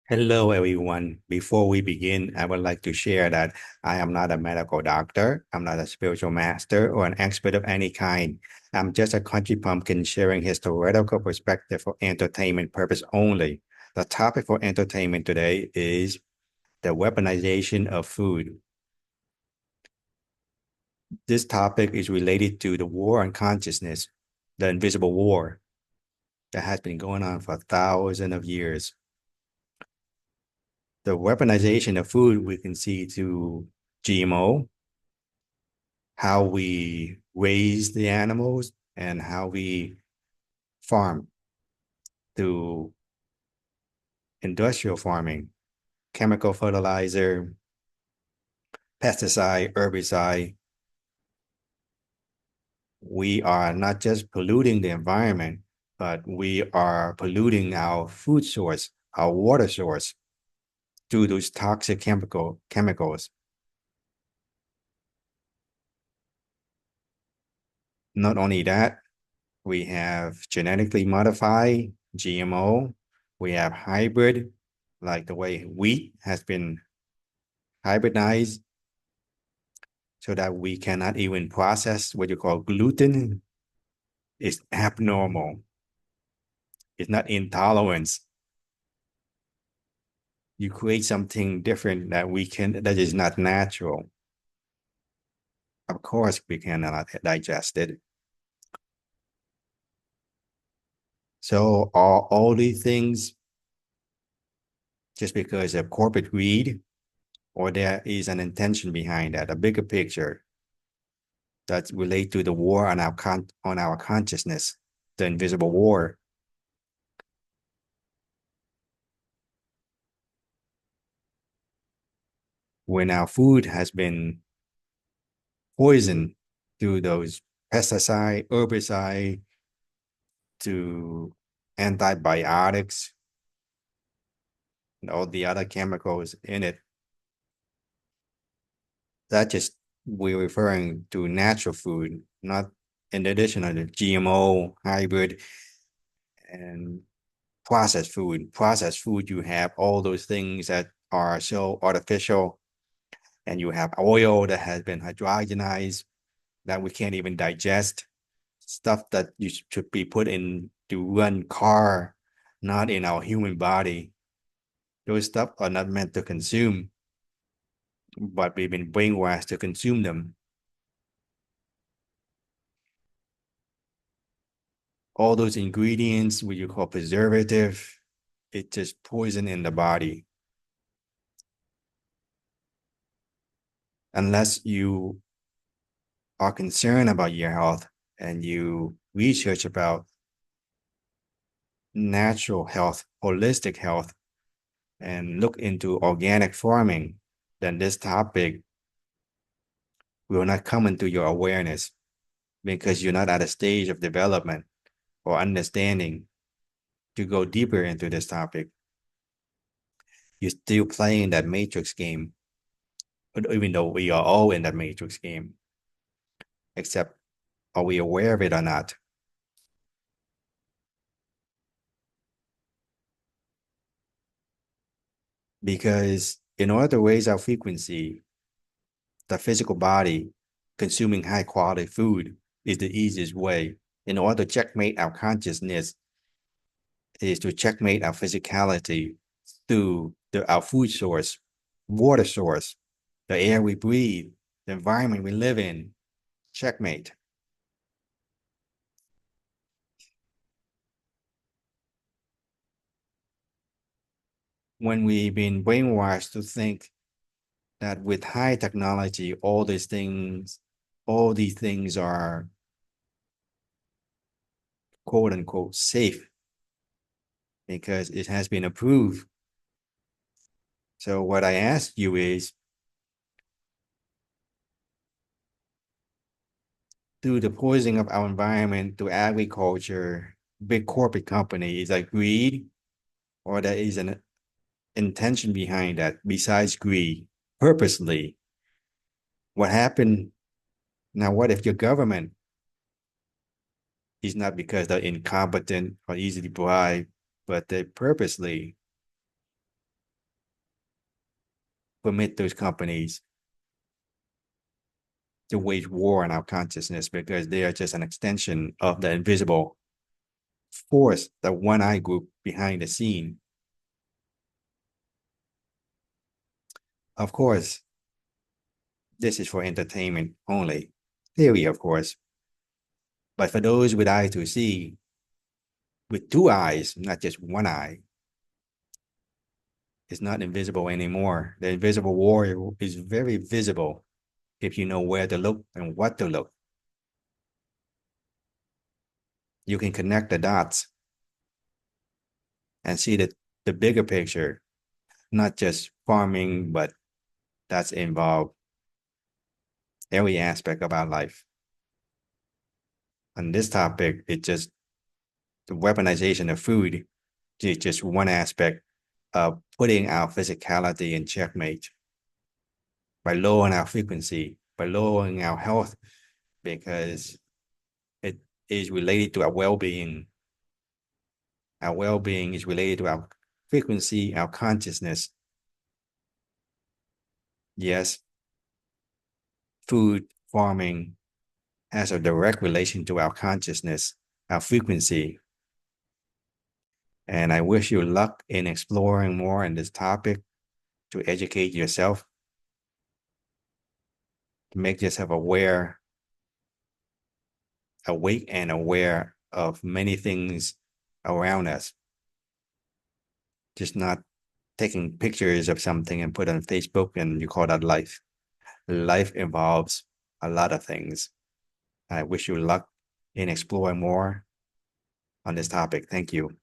Hello, everyone. Before we begin, I would like to share that I am not a medical doctor. I'm not a spiritual master or an expert of any kind. I'm just a country pumpkin sharing his theoretical perspective for entertainment purpose only. The topic for entertainment today is the weaponization of food. This topic is related to the war on consciousness, the invisible war that has been going on for thousands of years. The weaponization of food we can see through GMO, how we raise the animals, and how we farm through industrial farming, chemical fertilizer, pesticide, herbicide. We are not just polluting the environment, but we are polluting our food source, our water source through those toxic chemicals. Not only that, we have genetically modified GMO, we have hybrid, like the way wheat has been hybridized so that we cannot even process what you call gluten. It's abnormal. It's not intolerance. You create something different that is not natural. Of course, we cannot digest it. So are all these things just because of corporate greed, or there is an intention behind that, a bigger picture that relate to the war on our consciousness, the invisible war? When our food has been poisoned through those pesticide, herbicide, to antibiotics, and all the other chemicals in it, that just we're referring to natural food, not in addition to the GMO, hybrid, and processed food. Processed food, you have all those things that are so artificial, and you have oil that has been hydrogenized that we can't even digest, stuff that you should be put in to run car, not in our human body. Those stuff are not meant to consume, but we've been brainwashed to consume them. All those ingredients, what you call preservative, it's just poison in the body. Unless you are concerned about your health and you research about natural health, holistic health, and look into organic farming, then this topic will not come into your awareness because you're not at a stage of development or understanding to go deeper into this topic. You're still playing that matrix game, even though we are all in that matrix game, except are we aware of it or not? Because in order to raise our frequency, the physical body consuming high quality food is the easiest way. In order to checkmate our consciousness, is to checkmate our physicality through our food source, water source, the air we breathe, the environment we live in. Checkmate. When we've been brainwashed to think that with high technology, all these things are quote unquote safe because it has been approved. So what I ask you is, through the poisoning of our environment, through agriculture, big corporate companies, is that greed, or there is an intention behind that besides greed, purposely? What happened now? What if your government is not because they're incompetent or easily bribed, but they purposely permit those companies to wage war on our consciousness, because they are just an extension of the invisible force, the one-eye group behind the scene. Of course, this is for entertainment only. Theory, of course. But for those with eyes to see, with two eyes, not just one eye, it's not invisible anymore. The invisible warrior is very visible if you know where to look and what to look. You can connect the dots and see the bigger picture, not just farming, but that's involved every aspect of our life. On this topic, it's just the weaponization of food is just one aspect of putting our physicality in checkmate by lowering our frequency, by lowering our health, because it is related to our well-being. Our well-being is related to our frequency, our consciousness. Yes, food, farming has a direct relation to our consciousness, our frequency. And I wish you luck in exploring more on this topic, to educate yourself, to make yourself aware, awake and aware of many things around us. Just not taking pictures of something and put on Facebook and you call that life. Life involves a lot of things. I wish you luck in exploring more on this topic. Thank you.